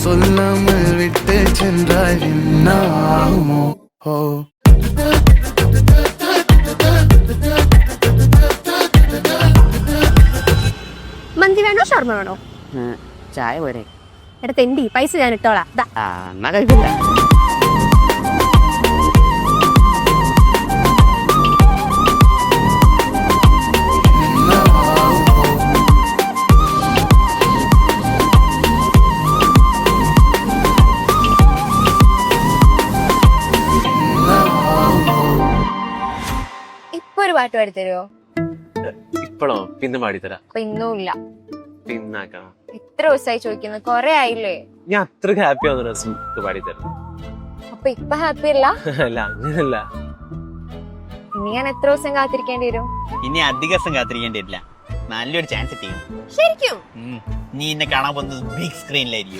சொல்லாமல் விட்டு சென்றாய் என்னாகுமோ ஓ മന്തി വേണോ ഷവർമ വേണോ? ചായ പോരെ? എടാ തെണ്ടി, പൈസ ഞാൻ ഇട്ടോളാം. എന്നാ കഴിക്കില്ല. ഇപ്പൊ ഒരു പാട്ട് പാടിത്തരുമോ? ഇപ്പഴോ? പിന്നെ പാടിത്തരാം. അപ്പൊ ഇന്നും ഇല്ല. പിന്നാക്കാം. എത്ര ദിവസമായി ചോദിക്കുന്നത്, കൊറേ ആയില്ലേ? ഞാൻ അത്രക്ക് ഹാപ്പി ആവുന്ന രസം പാടിത്തരാം. അപ്പൊ ഇപ്പൊ ഹാപ്പി അല്ല? അല്ല, അങ്ങനല്ല. ഇനി ഞാൻ എത്ര ദിവസം കാത്തിരിക്കേണ്ടി വരും? ഇനി അധിക ദിവസം കാത്തിരിക്കേണ്ടി വരില്ല. നല്ലൊരു ചാൻസ് ചെയ്യും. ശരിക്കും? നീ എന്നെ കാണാൻ പോകുന്നത് ബിഗ് സ്ക്രീനിലായിരിക്കും.